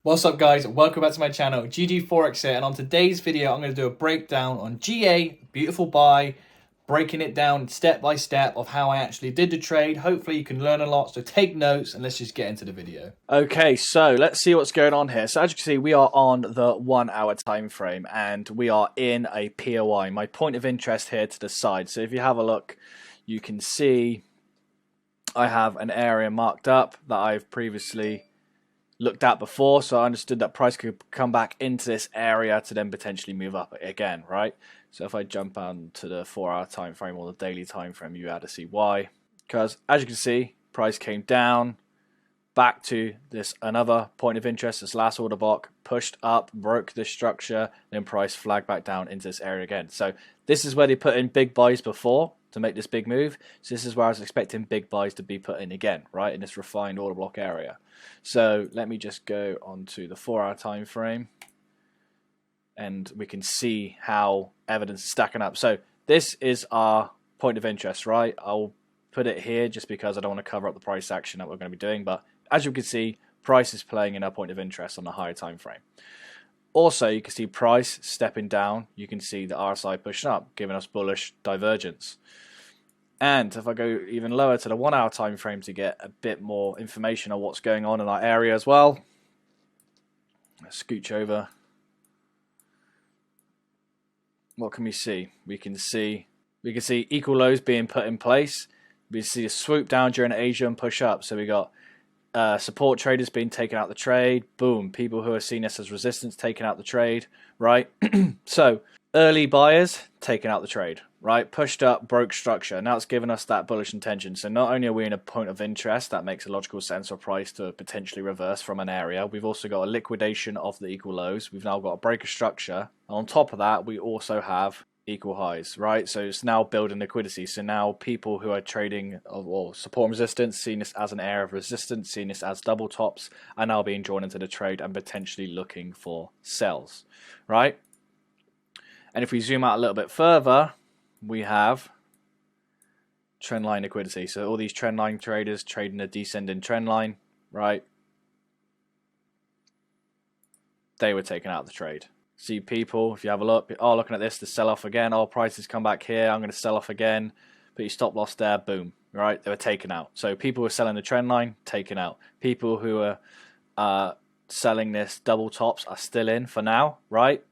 What's up guys, welcome back to my channel, GGFOREX here, and on today's video I'm going to do a breakdown on GA, beautiful buy, breaking it down step by step of how I actually did the trade. Hopefully you can learn a lot, so take notes and let's just get into the video. Okay, so let's see what's going on here. So as you can see, we are on the 1 hour time frame and we are in a POI, my point of interest here to the side. So if you have a look, you can see I have an area marked up that I've previously looked at before, so I understood that price could come back into this area to then potentially move up again, right? So if I jump on to the 4 hour time frame or the daily time frame, you had to see why. Because as you can see, price came down back to this another point of interest, this last order block, pushed up, broke this structure, then price flagged back down into this area again. So this is where they put in big buys before to make this big move. So this is where I was expecting big buys to be put in again, right, in this refined order block area. So let me just go onto the 4 hour time frame and we can see how evidence is stacking up. So this is our point of interest, right? I'll put it here just because I don't want to cover up the price action that we're going to be doing, but as you can see, price is playing in our point of interest on the higher time frame. Also, you can see price stepping down. You can see the RSI pushing up, giving us bullish divergence. And if I go even lower to the 1 hour time frame to get a bit more information on what's going on in our area as well, let's scooch over. What can we see? We can see equal lows being put in place. We see a swoop down during Asia and push up. So we got support traders being taken out the trade. Boom, people who are seeing this as resistance taking out the trade, right? So early buyers taking out the trade, right? Pushed up, broke structure. Now it's given us that bullish intention. So not only are we in a point of interest, that makes a logical sense for price to potentially reverse from an area. We've also got a liquidation of the equal lows. We've now got a breaker structure. And on top of that, we also have equal highs, right? So it's now building liquidity. So now people who are trading or support and resistance, seeing this as an area of resistance, seeing this as double tops, are now being drawn into the trade and potentially looking for sells, right? And if we zoom out a little bit further, we have trendline liquidity. So all these trendline traders trading a descending trendline, right? They were taken out of the trade. See people, if you have a look, oh, looking at this, the sell off again. Oh, prices come back here. I'm going to sell off again. Put your stop loss there. Boom. Right? They were taken out. So people who are selling the trend line, taken out. People who are selling this double tops are still in for now. Right?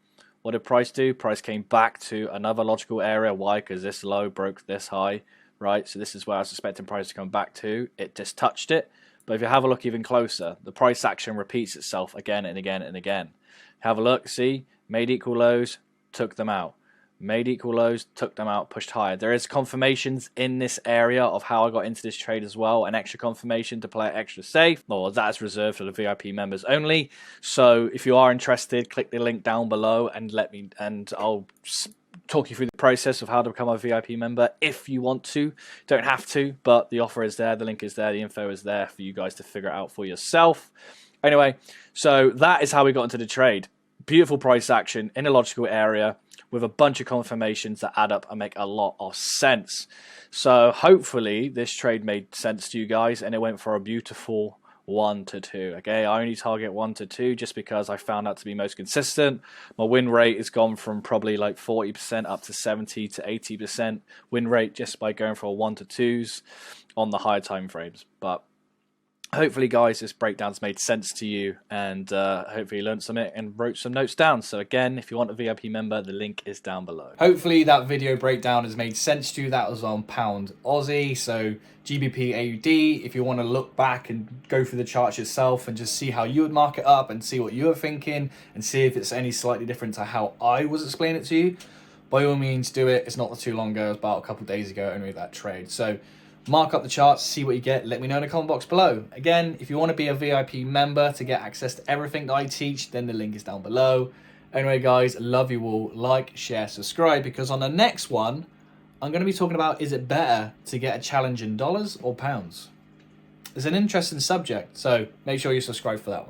What did price do? Price came back to another logical area. Why? Because this low broke this high. Right? So this is where I was expecting price to come back to. It just touched it. But if you have a look even closer, the price action repeats itself again and again and again. Have a look. See? Made equal lows, took them out. Made equal lows, took them out, pushed higher. There is confirmations in this area of how I got into this trade as well. An extra confirmation to play it extra safe. Well, that is reserved for the VIP members only. So if you are interested, click the link down below and I'll talk you through the process of how to become a VIP member if you want to. Don't have to, but the offer is there, the link is there, the info is there for you guys to figure it out for yourself. Anyway, so that is how we got into the trade. Beautiful price action in a logical area with a bunch of confirmations that add up and make a lot of sense. So hopefully this trade made sense to you guys and it went for a beautiful 1 to 2. Okay, I only target 1 to 2 just because I found that to be most consistent. My win rate has gone from probably like 40% up to 70 to 80% win rate just by going for 1 to 2s on the higher time frames. But hopefully, guys, this breakdown's made sense to you and hopefully you learned something and wrote some notes down. So again, if you want a VIP member, the link is down below. Hopefully that video breakdown has made sense to you. That was on pound Aussie, so GBP AUD. If you want to look back and go through the charts yourself and just see how you would mark it up and see what you're thinking and see if it's any slightly different to how I was explaining it to you, by all means do it. It's not too long ago, it was about a couple of days ago only that trade. So mark up the charts, see what you get, let me know in the comment box below. Again, if you want to be a VIP member to get access to everything that I teach, then the link is down below. Anyway, guys, love you all. Like, share, subscribe, because on the next one, I'm going to be talking about, is it better to get a challenge in dollars or pounds? It's an interesting subject, so make sure you subscribe for that one.